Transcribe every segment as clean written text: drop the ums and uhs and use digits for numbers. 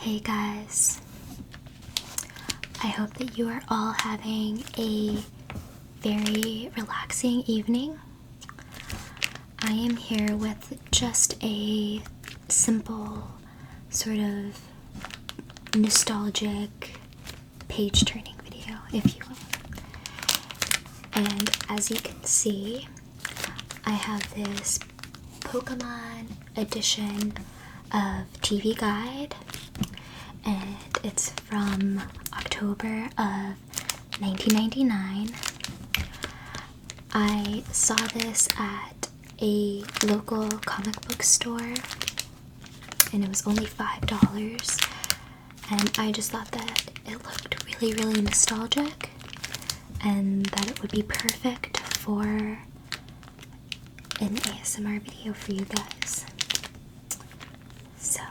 Hey guys, I hope that you are all having a very relaxing evening. I am here with just a simple, sort of nostalgic page turning video, if you will. And as you can see, I have this Pokemon edition of TV Guide, and it's from October of 1999. I saw this at a local comic book store, and it was only $5, and I just thought that it looked really, really nostalgic, and that it would be perfect for an ASMR video for you guys. So,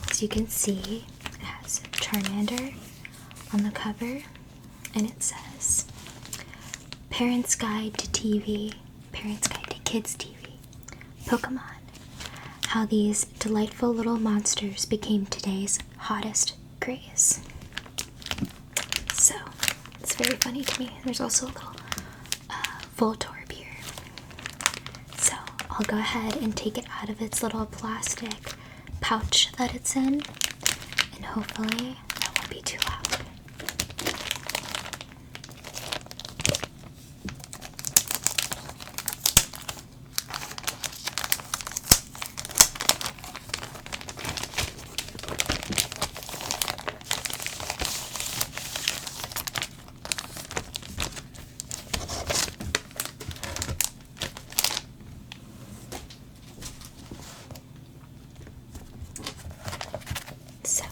as you can see, it has Charmander on the cover, and it says, Parents Guide to TV, Parents Guide to Kids TV, Pokemon, how these delightful little monsters became today's hottest craze. So, it's very funny to me. There's also a little Voltorb here. So, I'll go ahead and take it out of its little plastic pouch that it's in, and hopefully that won't be too loud. So,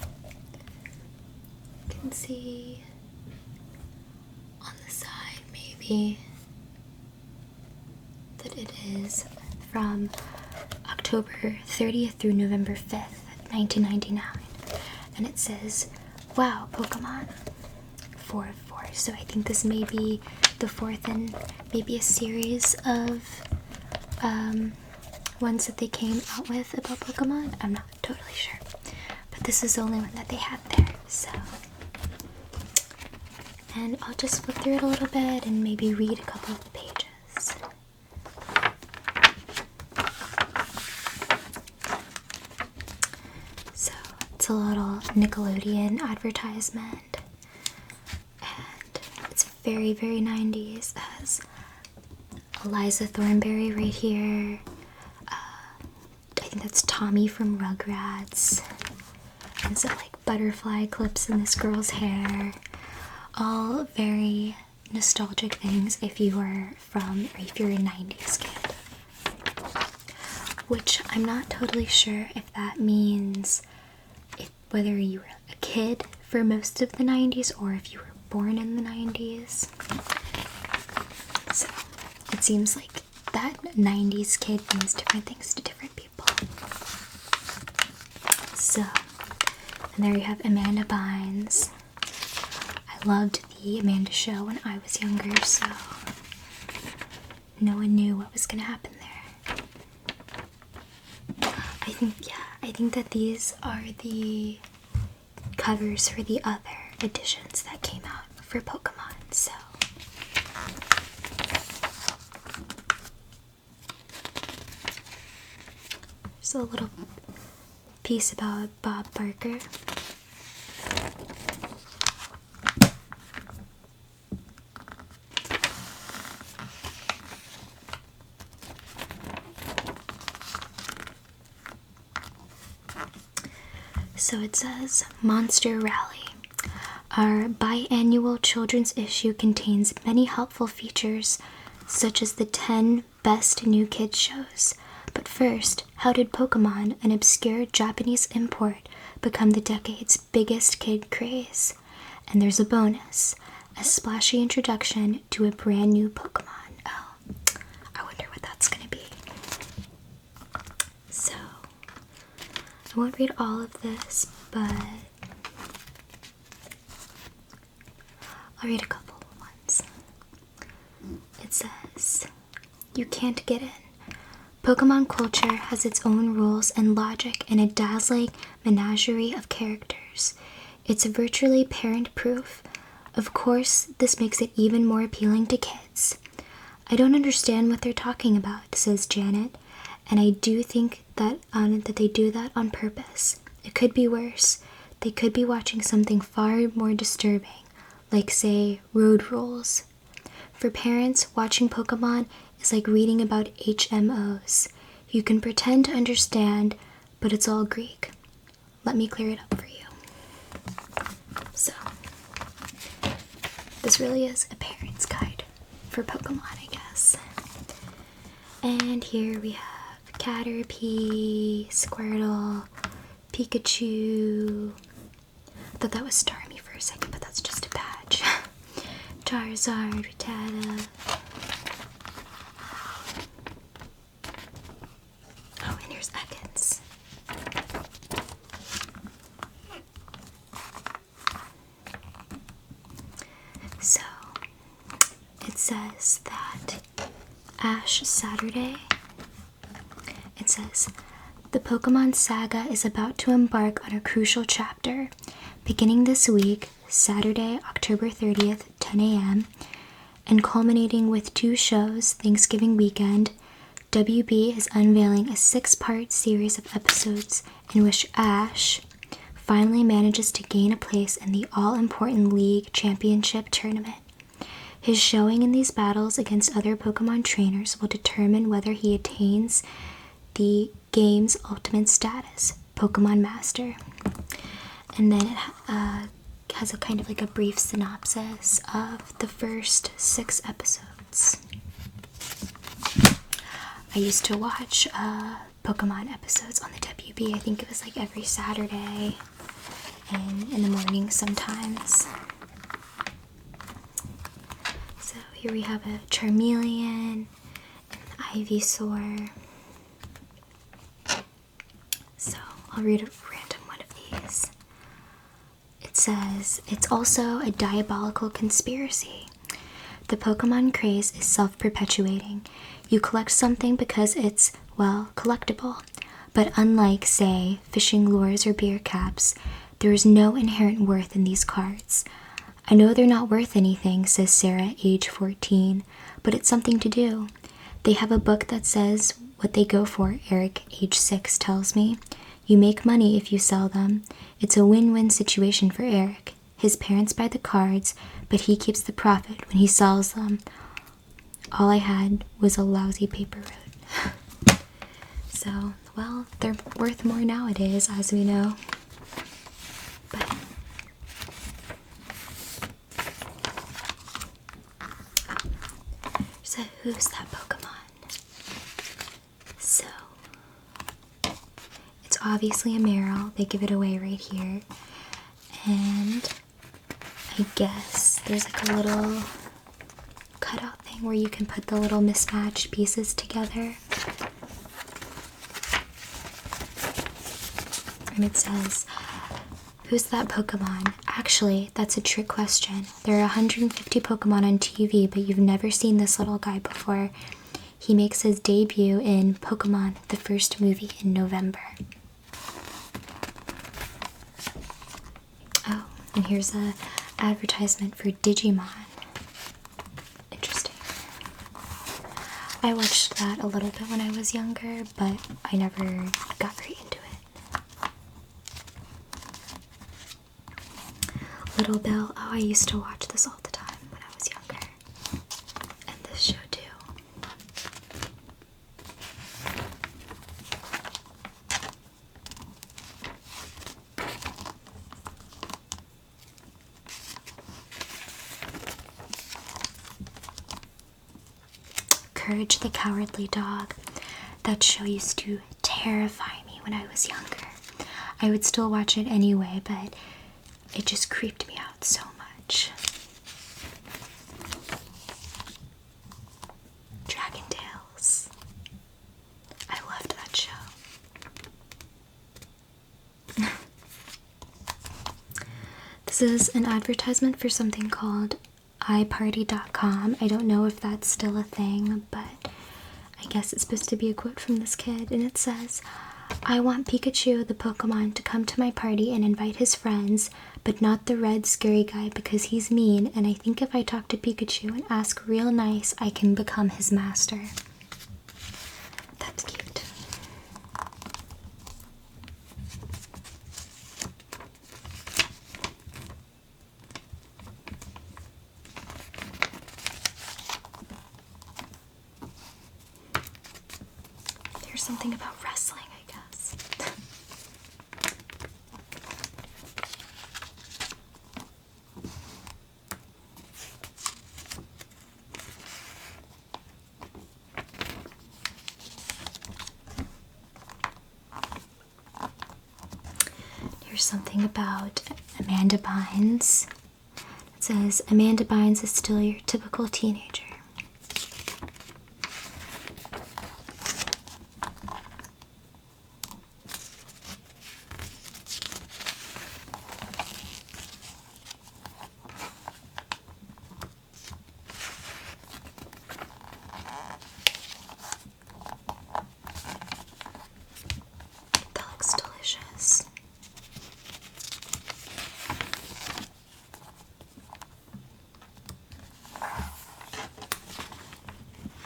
you can see on the side maybe that it is from October 30th through November 5th, 1999. And it says, wow, Pokemon 4 of 4. So I think this may be the fourth in maybe a series of ones that they came out with about Pokemon. I'm not totally sure. But this is the only one that they had there, so. And I'll just flip through it a little bit and maybe read a couple of the pages. So, it's a little Nickelodeon advertisement. And it's very, very 90s. It has Eliza Thornberry right here. I think that's Tommy from Rugrats. And some like butterfly clips in this girl's hair. All very nostalgic things if you were from, or if you're a 90s kid. Which I'm not totally sure if that means whether you were a kid for most of the 90s or if you were born in the 90s. So it seems like that 90s kid means different things to different people. So, and there you have Amanda Bynes. I loved the Amanda show when I was younger, so no one knew what was going to happen there. I think that these are the covers for the other editions that came out for Pokemon, so. There's a little piece about Bob Barker. So it says, Monster Rally. Our biannual children's issue contains many helpful features, such as the 10 best new kids shows. But first, how did Pokemon, an obscure Japanese import, become the decade's biggest kid craze? And there's a bonus, a splashy introduction to a brand new Pokemon. Oh, I wonder what that's gonna be. So, I won't read all of this, but I'll read a couple ones. It says, you can't get in. Pokemon culture has its own rules and logic and a dazzling menagerie of characters. It's virtually parent-proof. Of course, this makes it even more appealing to kids. I don't understand what they're talking about, says Janet, and I do think that they do that on purpose. It could be worse. They could be watching something far more disturbing, like, say, road rules. For parents, watching Pokemon is like reading about HMOs. You can pretend to understand, but it's all Greek. Let me clear it up for you. So, this really is a parent's guide for Pokemon, I guess. And here we have Caterpie, Squirtle, Pikachu. I thought that was Starmie for a second, but that's just a badge. Charizard, Rattata. Oh, and here's Ekans. So, it says that Ash Saturday, it says, the Pokemon saga is about to embark on a crucial chapter. Beginning this week, Saturday, October 30th, 10 a.m., and culminating with 2 shows Thanksgiving weekend, WB is unveiling a 6-part series of episodes in which Ash finally manages to gain a place in the all-important League Championship tournament. His showing in these battles against other Pokemon trainers will determine whether he attains the game's ultimate status, Pokemon Master. And then it has a kind of like a brief synopsis of the first 6 episodes. I used to watch Pokemon episodes on the WB. I think it was like every Saturday and in the morning sometimes. So here we have a Charmeleon, an Ivysaur. So I'll read a random one of these. It says, it's also a diabolical conspiracy. The Pokemon craze is self-perpetuating. You collect something because it's, well, collectible. But unlike, say, fishing lures or beer caps, there is no inherent worth in these cards. I know they're not worth anything, says Sarah, age 14, but it's something to do. They have a book that says what they go for, Eric, age 6, tells me. You make money if you sell them. It's a win-win situation for Eric. His parents buy the cards, but he keeps the profit when he sells them. All I had was a lousy paper route. So, well, they're worth more nowadays, as we know. But so who's that Pokemon? So it's obviously a Meryl. They give it away right here. And I guess there's like a little cutout thing where you can put the little mismatched pieces together. And it says, who's that Pokemon? Actually, that's a trick question. There are 150 Pokemon on TV, but you've never seen this little guy before. He makes his debut in Pokemon, the first movie, in November. Oh, and here's a advertisement for Digimon. Interesting. I watched that a little bit when I was younger, but I never got very into it. Little Bell. Oh, I used to watch this all the time when I was younger. And this show too. Courage the Cowardly Dog. That show used to terrify me when I was younger. I would still watch it anyway, but it just creeped me out so much. Dragon Tales. I loved that show. This is an advertisement for something called iParty.com. I don't know if that's still a thing, but I I guess it's supposed to be a quote from this kid, and it says, "I want Pikachu, the Pokemon, to come to my party and invite his friends, but not the red scary guy because he's mean, and I think if I talk to Pikachu and ask real nice, I can become his master." That's cute. There's something about wrestling, I guess. Here's something about Amanda Bynes. It says, Amanda Bynes is still your typical teenager. That looks delicious.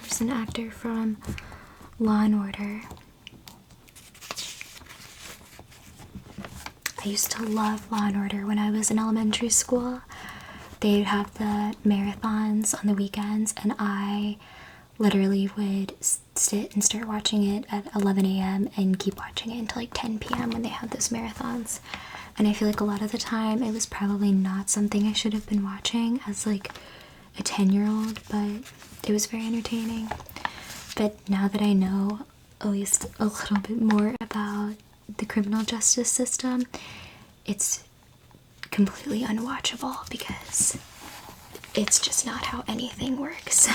There's an actor from Law and Order. I used to love Law and Order when I was in elementary school. They'd have the marathons on the weekends, and I literally would sit and start watching it at 11 a.m. and keep watching it until like 10 p.m. when they had those marathons. And I feel like a lot of the time it was probably not something I should have been watching as like a 10-year-old, but it was very entertaining. But now that I know at least a little bit more about the criminal justice system, it's completely unwatchable because it's just not how anything works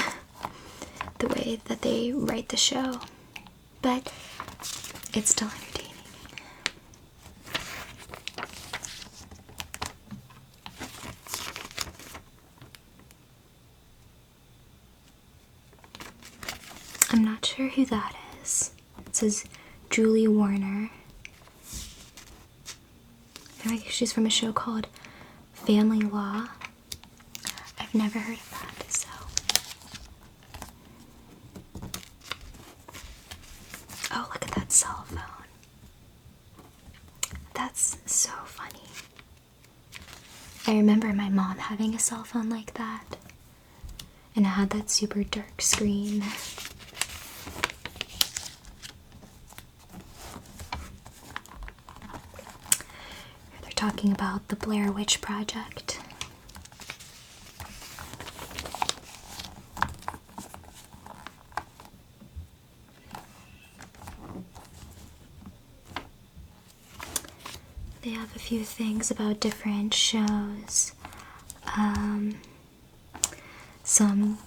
the way that they write the show. But it's still entertaining. I'm not sure who that is. It says Julie Warner. I think she's from a show called Family Law. I've never heard of that, so. Oh, look at that cell phone. That's so funny. I remember my mom having a cell phone like that, and it had that super dark screen. Talking about the Blair Witch Project. They have a few things about different shows. Some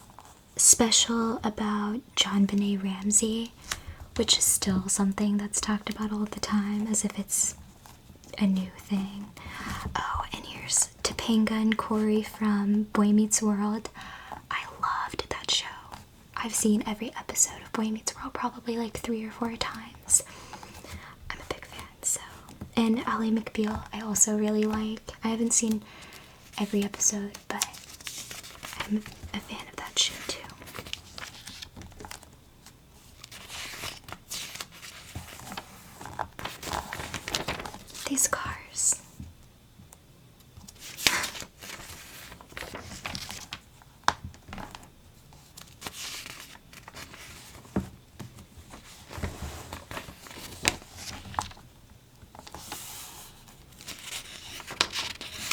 special about John Benet Ramsey, which is still something that's talked about all the time as if it's a new thing. Oh, and here's Topanga and Corey from Boy Meets World. I loved that show. I've seen every episode of Boy Meets World probably like 3 or 4 times. I'm a big fan, so. And Ally McBeal I also really like. I haven't seen every episode, but I'm a fan of that show too. These cars.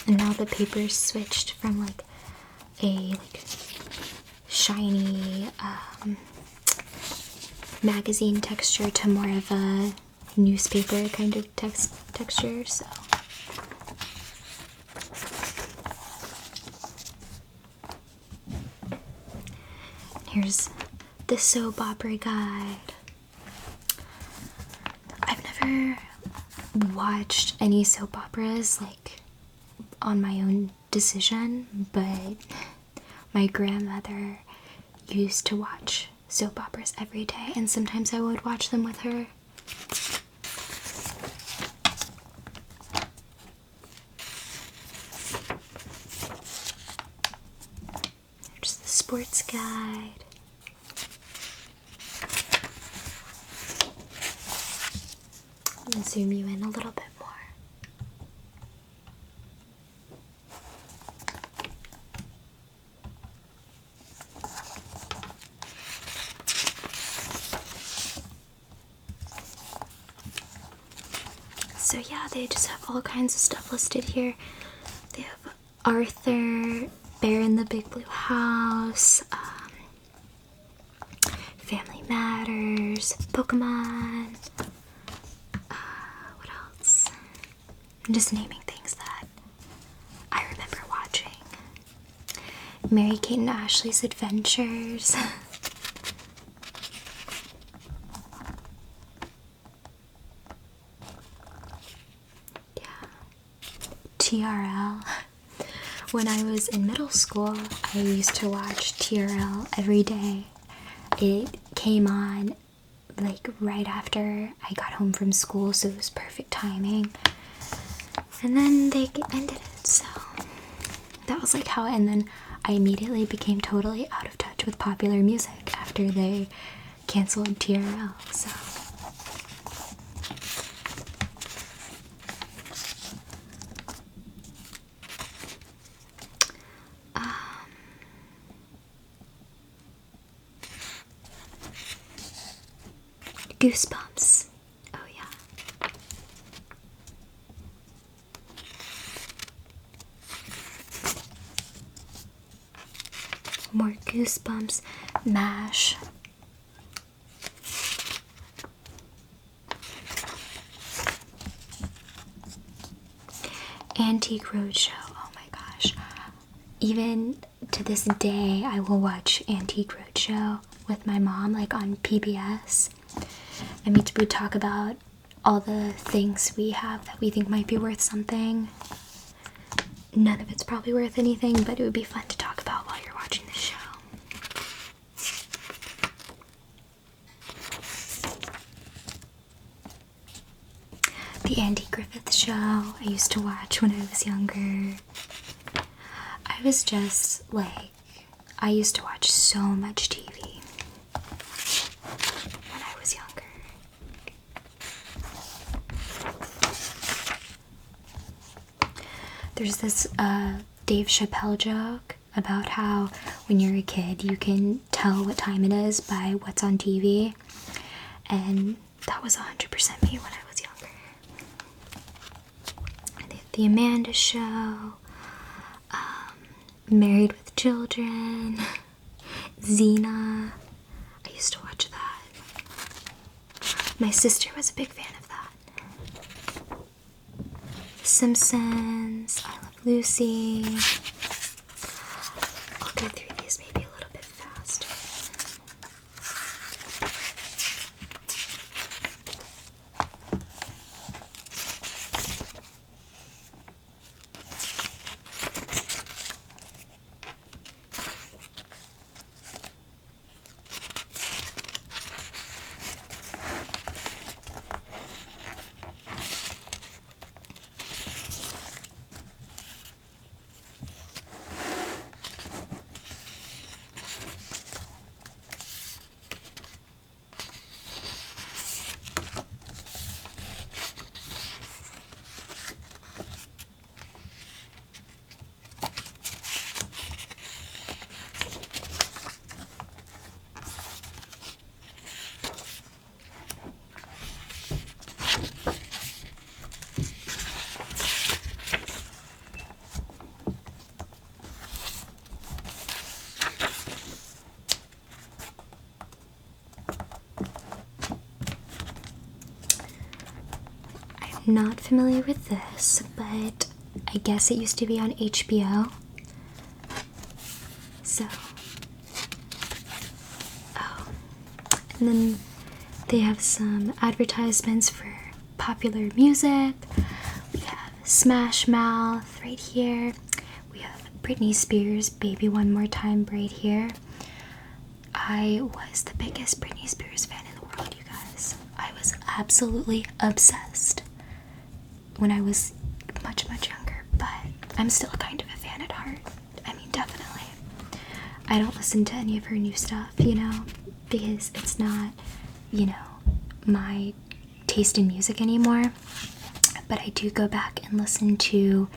And now the paper's switched from like a shiny magazine texture to more of a newspaper kind of texture, so. Here's the soap opera guide. I've never watched any soap operas like on my own decision, but my grandmother used to watch soap operas every day, and sometimes I would watch them with her. There's the sports guide. I'm going to zoom you in a little bit more. So yeah, they just have all kinds of stuff listed here. They have Arthur, Bear in the Big Blue House, Family Matters, Pokemon, what else? I'm just naming things that I remember watching. Mary-Kate and Ashley's Adventures. TRL. When I was in middle school, I used to watch TRL every day. It came on like right after I got home from school, so it was perfect timing. And then they ended it, so that was like how, and then I immediately became totally out of touch with popular music after they canceled TRL, so. Goosebumps. Oh yeah. More Goosebumps. MASH. Antique Roadshow. Oh my gosh. Even to this day, I will watch Antique Roadshow with my mom, like on PBS. And we would talk about all the things we have that we think might be worth something. None of it's probably worth anything, but it would be fun to talk about while you're watching the show. The Andy Griffith Show I used to watch when I was younger. I was just like, I used to watch so much TV when I was younger. There's this Dave Chappelle joke about how when you're a kid you can tell what time it is by what's on TV, and that was 100% me when I was younger. And they have The Amanda Show, Married with Children, Xena. I used to watch that. My sister was a big fan of that. The Simpsons, I Love Lucy. I'll go through these maybe a little bit faster. Not familiar with this, but I guess it used to be on HBO. So, oh, and then they have some advertisements for popular music. We have Smash Mouth right here. We have Britney Spears' Baby One More Time right here. I was the biggest Britney Spears fan in the world, you guys. I was absolutely obsessed when I was much, much younger, but I'm still kind of a fan at heart. I mean, definitely. I don't listen to any of her new stuff, you know, because it's not, you know, my taste in music anymore. But I do go back and listen to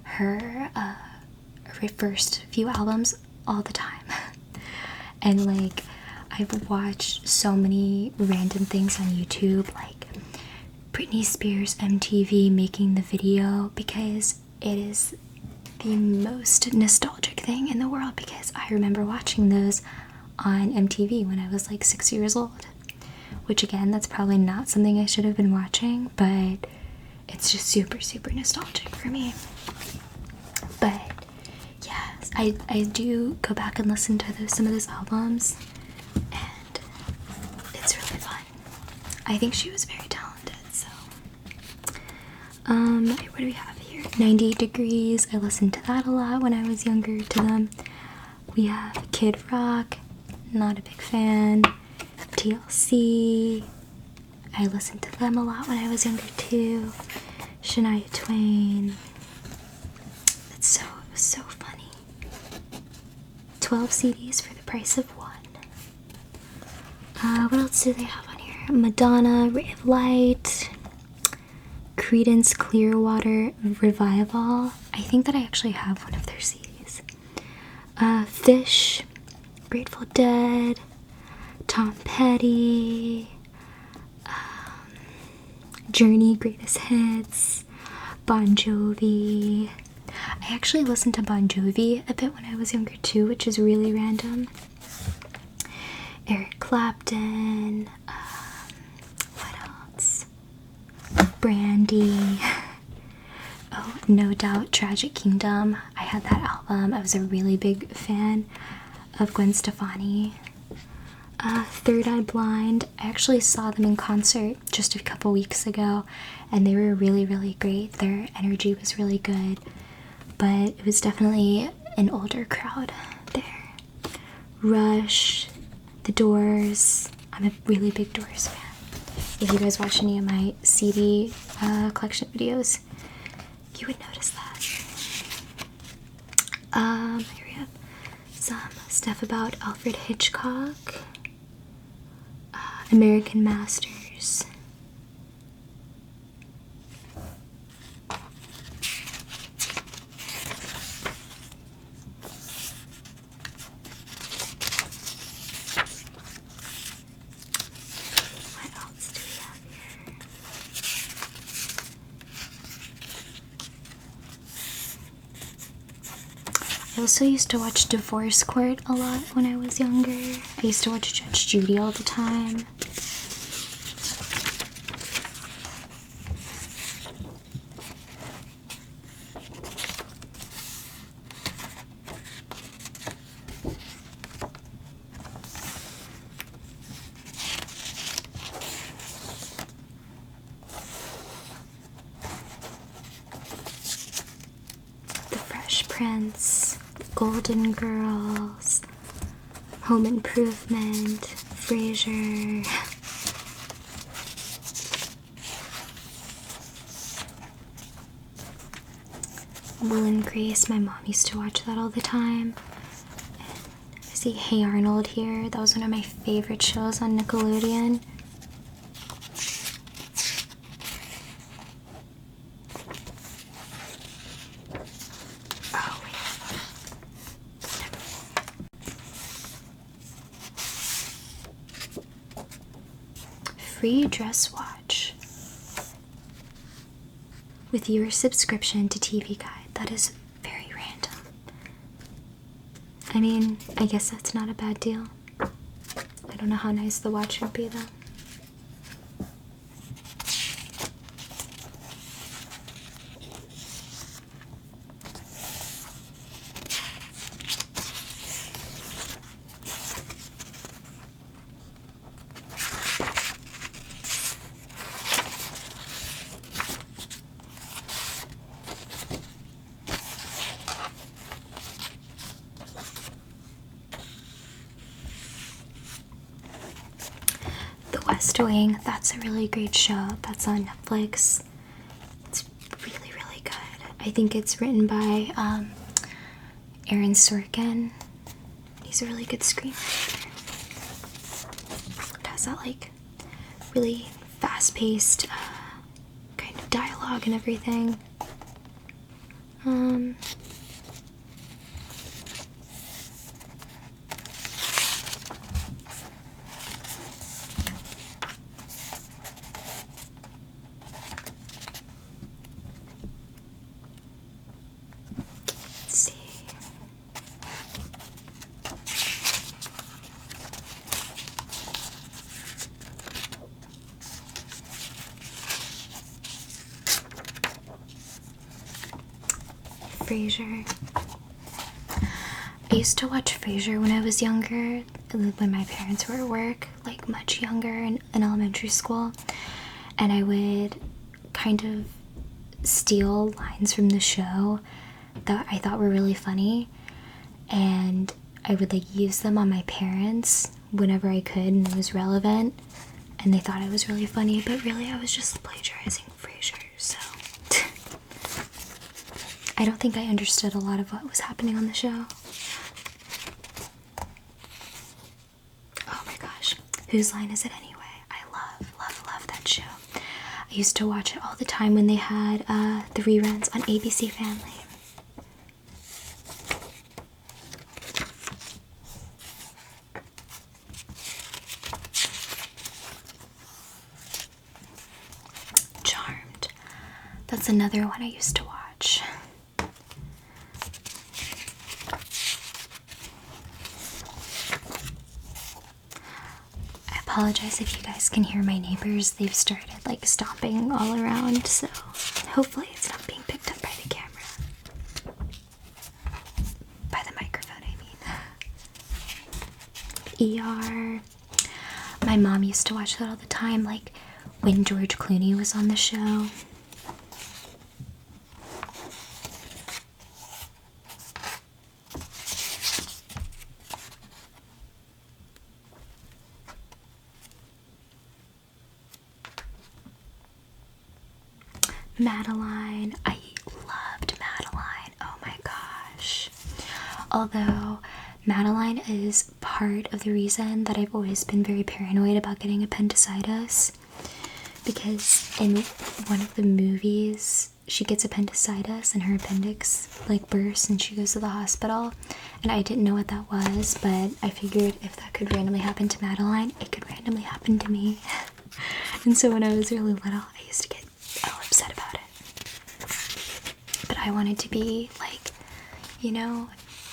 her first few albums all the time. And like, I've watched so many random things on YouTube, like Britney Spears MTV making the video, because it is the most nostalgic thing in the world, because I remember watching those on MTV when I was like 6 years old, which again, that's probably not something I should have been watching, but it's just super, super nostalgic for me. But yes, I do go back and listen to some of those albums, and it's really fun. I think she was very talented, so. What do we have here? 90 Degrees. I listened to that a lot when I was younger to them. We have Kid Rock. Not a big fan. TLC. I listened to them a lot when I was younger too. Shania Twain. It was so funny. 12 CDs for the price of one. What else do they have on here? Madonna, Ray of Light, Creedence Clearwater Revival. I think that I actually have one of their CDs. Fish, Grateful Dead, Tom Petty, Journey Greatest Hits, Bon Jovi. I actually listened to Bon Jovi a bit when I was younger too, which is really random. Eric Clapton, what else? Brandy. Oh, No Doubt, Tragic Kingdom. I had that album. I was a really big fan of Gwen Stefani. Third Eye Blind. I actually saw them in concert just a couple weeks ago, and they were really, really great. Their energy was really good, but it was definitely an older crowd there. Rush, The Doors. I'm a really big Doors fan. If you guys watch any of my CD collection videos, you would notice that. Here we have some stuff about Alfred Hitchcock. American Masters. What else do we have here? I also used to watch Divorce Court a lot when I was younger. I used to watch Judge Judy all the time. Prince, Golden Girls, Home Improvement, Frasier. Will and Grace, my mom used to watch that all the time. And I see Hey Arnold here. That was one of my favorite shows on Nickelodeon. Free dress watch with your subscription to TV Guide. That is very random. I mean, I guess that's not a bad deal. I don't know how nice the watch would be though. West Wing. That's a really great show. That's on Netflix. It's really, really good. I think it's written by Aaron Sorkin. He's a really good screenwriter. It has that like really fast-paced kind of dialogue and everything. Let's see. Frasier. I used to watch Frasier when I was younger, when my parents were at work, like much younger in elementary school, and I would kind of steal lines from the show that I thought were really funny, and I would like use them on my parents whenever I could and it was relevant, and they thought I was really funny, but really I was just plagiarizing Frasier, so I don't think I understood a lot of what was happening on the show. Oh my gosh, whose line is it anyway? I love that show. I used to watch it all the time when they had the reruns on ABC Family. Charmed. That's another one I used to watch. I apologize if you guys can hear my neighbors. They've started like stomping all around, so hopefully it's not being picked up by the camera. By the microphone, I mean. ER. My mom used to watch that all the time, like when George Clooney was on the show. Madeline. I loved Madeline. Oh my gosh. Although Madeline is part of the reason that I've always been very paranoid about getting appendicitis, because in one of the movies she gets appendicitis and her appendix like bursts and she goes to the hospital, and I didn't know what that was, but I figured if that could randomly happen to Madeline, it could randomly happen to me. And so when I was really little, I used to get all upset about it. But I wanted to be like, you know,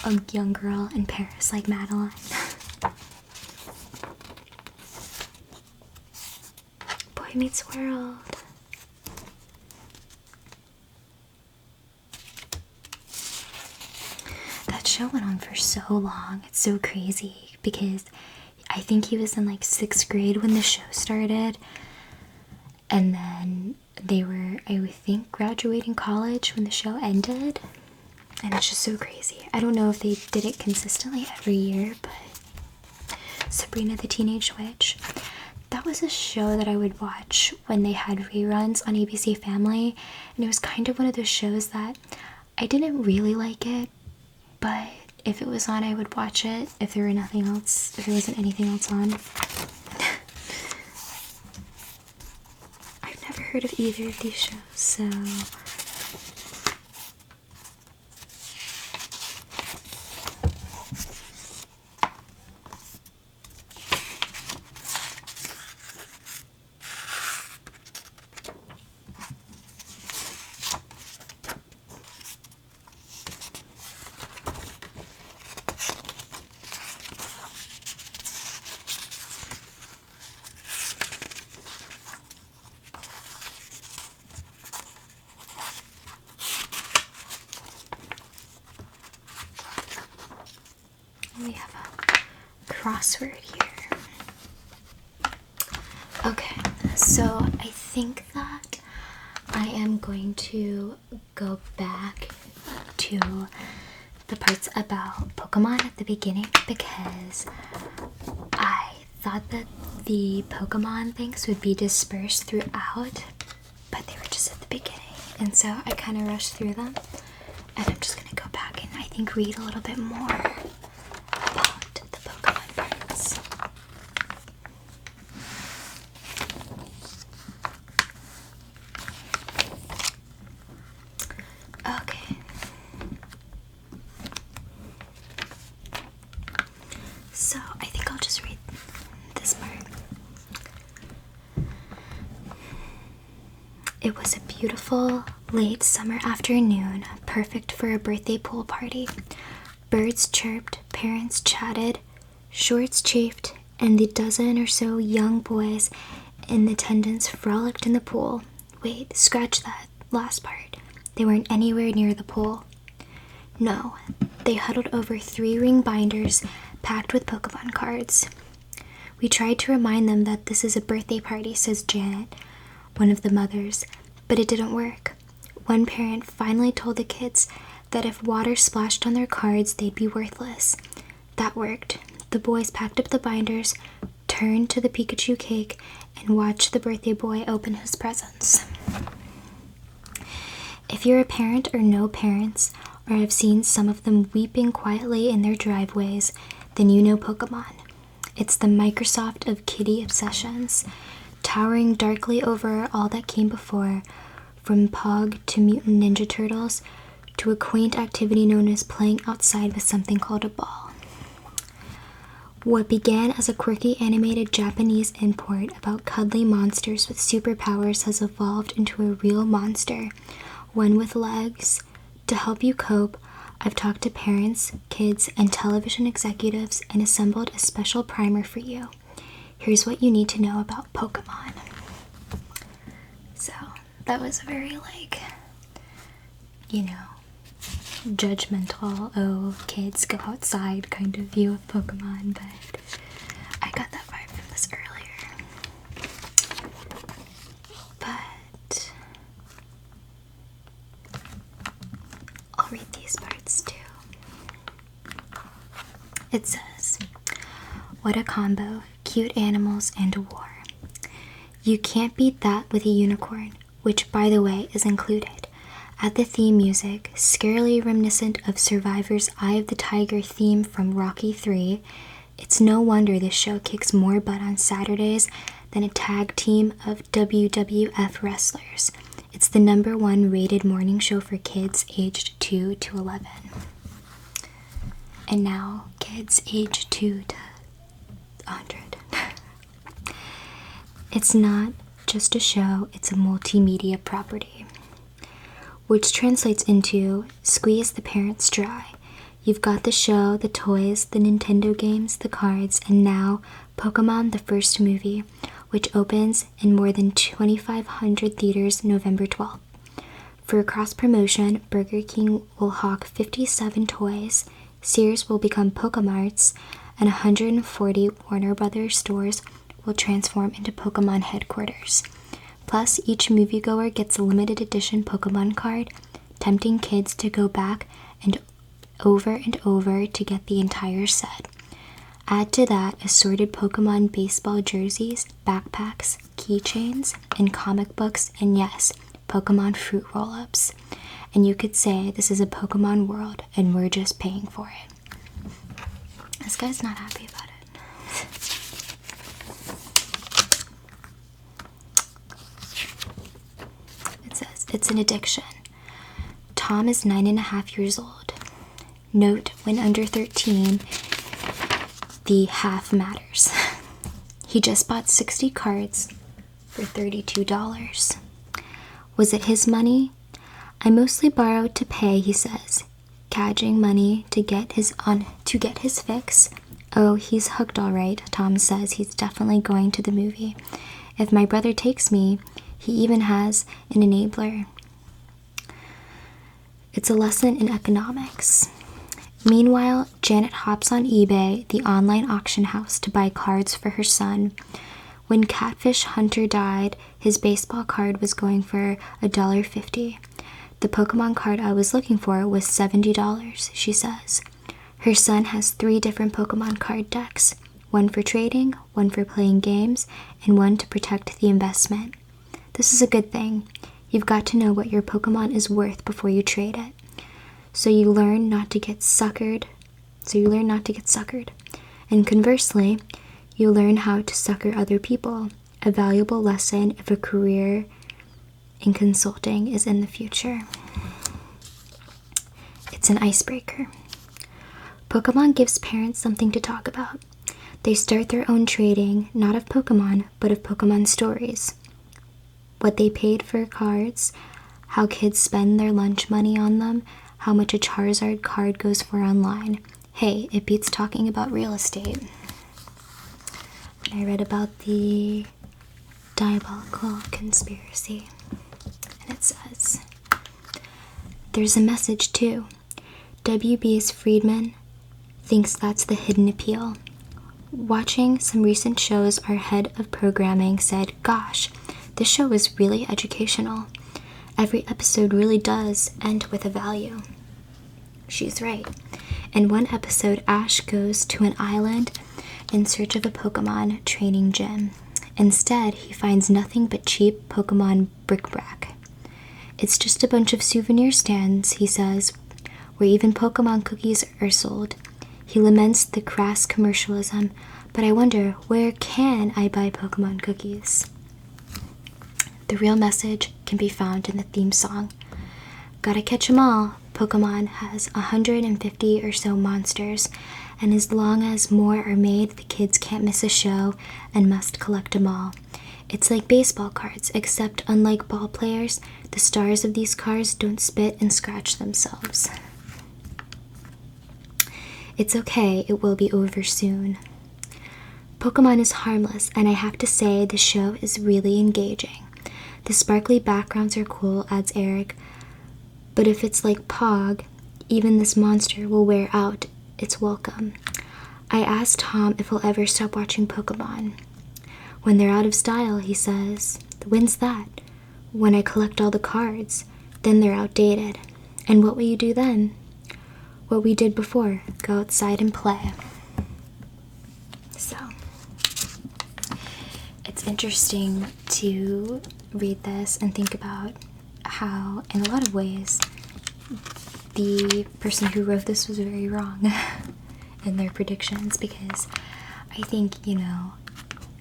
a young girl in Paris like Madeline. Boy Meets World. That show went on for so long. It's so crazy because I think he was in like 6th grade when the show started, and then they were, I think, graduating college when the show ended, and it's just so crazy. I don't know if they did it consistently every year, but Sabrina the Teenage Witch, that was a show that I would watch when they had reruns on ABC Family, and it was kind of one of those shows that I didn't really like it, but if it was on, I would watch it if there wasn't anything else on. I've never heard of either of these shows, so we have a crossword here. Okay, so I think that I am going to go back to the parts about Pokemon at the beginning because I thought that the Pokemon things would be dispersed throughout, but they were just at the beginning. And so I kind of rushed through them. And I'm just going to go back and I think read a little bit more about the Pokemon parts. Okay. So I think I'll just read this part. It was a beautiful late summer afternoon, perfect for a birthday pool party. Birds chirped, parents chatted, shorts chafed, and the dozen or so young boys in attendance frolicked in the pool. Wait, scratch that last part. They weren't anywhere near the pool. No, they huddled over 3-ring binders packed with Pokemon cards. We tried to remind them that this is a birthday party, says Janet, one of the mothers, but it didn't work. One parent finally told the kids that if water splashed on their cards, they'd be worthless. That worked. The boys packed up the binders, turned to the Pikachu cake, and watched the birthday boy open his presents. If you're a parent or know parents, or have seen some of them weeping quietly in their driveways, then you know Pokemon. It's the Microsoft of kitty obsessions, towering darkly over all that came before, from Pog to Mutant Ninja Turtles, to a quaint activity known as playing outside with something called a ball. What began as a quirky animated Japanese import about cuddly monsters with superpowers has evolved into a real monster, one with legs. To help you cope, I've talked to parents, kids, and television executives and assembled a special primer for you. Here's what you need to know about Pokemon. So, that was a very, judgmental, oh, kids go outside kind of view of Pokemon, but I got that vibe from this earlier. But I'll read these parts too. It says, what a combo, cute animals and a war. You can't beat that with a unicorn, which, by the way, is included. At the theme music, scarily reminiscent of Survivor's Eye of the Tiger theme from Rocky III, it's no wonder this show kicks more butt on Saturdays than a tag team of WWF wrestlers. It's the #1 rated morning show for kids aged 2 to 11. And now, kids aged 2 to 100. It's not just a show, it's a multimedia property, which translates into squeeze the parents dry. You've got the show, the toys, the Nintendo games, the cards, and now Pokemon the first movie, which opens in more than 2,500 theaters November 12th. For a cross-promotion, Burger King will hawk 57 toys, Sears will become Pokemarts, and 140 Warner Brothers stores will transform into Pokemon headquarters. Plus, each moviegoer gets a limited edition Pokemon card, tempting kids to go back and over to get the entire set. Add to that assorted Pokemon baseball jerseys, backpacks, keychains, and comic books, and yes, Pokemon fruit roll-ups. And you could say this is a Pokemon world and we're just paying for it. This guy's not happy about it. It says, it's an addiction. Tom is 9.5 years old. Note, when under 13, the half matters. He just bought 60 cards for $32. Was it his money? I mostly borrowed to pay, he says, cadging money to get his fix. Oh, he's hooked all right, Tom says. He's definitely going to the movie. If my brother takes me, he even has an enabler. It's a lesson in economics. Meanwhile, Janet hops on eBay, the online auction house, to buy cards for her son. When Catfish Hunter died, his baseball card was going for $1.50. The Pokemon card I was looking for was $70, she says. Her son has 3 different Pokemon card decks. one for trading, one for playing games, and one to protect the investment. This is a good thing. You've got to know what your Pokemon is worth before you trade it. So you learn not to get suckered. And conversely, you learn how to sucker other people, a valuable lesson if a career in consulting is in the future. It's an icebreaker. Pokemon gives parents something to talk about. They start their own trading, not of Pokemon, but of Pokemon stories. What they paid for cards, how kids spend their lunch money on them, how much a Charizard card goes for online. Hey, it beats talking about real estate. I read about the diabolical conspiracy, and it says, there's a message too. WB's Friedman thinks that's the hidden appeal. Watching some recent shows, our head of programming said, gosh, this show is really educational. Every episode really does end with a value. She's right. In one episode, Ash goes to an island in search of a Pokemon training gym. Instead, he finds nothing but cheap Pokemon bric-a-brac. It's just a bunch of souvenir stands, he says, where even Pokemon cookies are sold. He laments the crass commercialism, but I wonder, where can I buy Pokemon cookies? The real message can be found in the theme song. Gotta catch 'em all. Pokemon has 150 or so monsters, and as long as more are made, the kids can't miss a show and must collect 'em all. It's like baseball cards, except unlike ball players, the stars of these cards don't spit and scratch themselves. It's okay, it will be over soon. Pokemon is harmless, and I have to say the show is really engaging. The sparkly backgrounds are cool, adds Eric, but if it's like Pog, even this monster will wear out its welcome. I asked Tom if he'll ever stop watching Pokemon. When they're out of style, he says. When's that? When I collect all the cards. Then they're outdated. And what will you do then? What we did before, go outside and play. So, it's interesting to read this and think about how, in a lot of ways, the person who wrote this was very wrong in their predictions, because I think,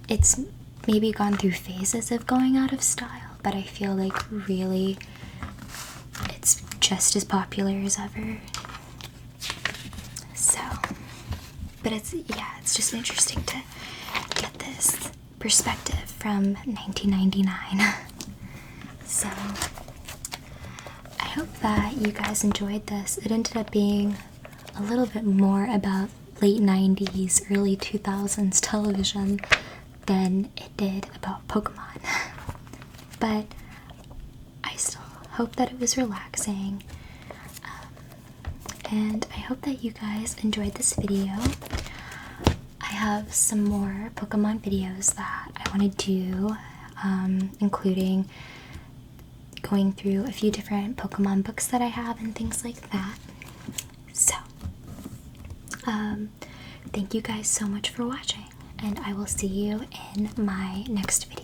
it's maybe gone through phases of going out of style, but I feel like really it's just as popular as ever. So, but it's just interesting to get this perspective from 1999. So, I hope that you guys enjoyed this. It ended up being a little bit more about late 90s, early 2000s television than it did about Pokemon. But I still hope that it was relaxing. And I hope that you guys enjoyed this video. I have some more Pokemon videos that I want to do, including going through a few different Pokemon books that I have and things like that. So, thank you guys so much for watching, and I will see you in my next video.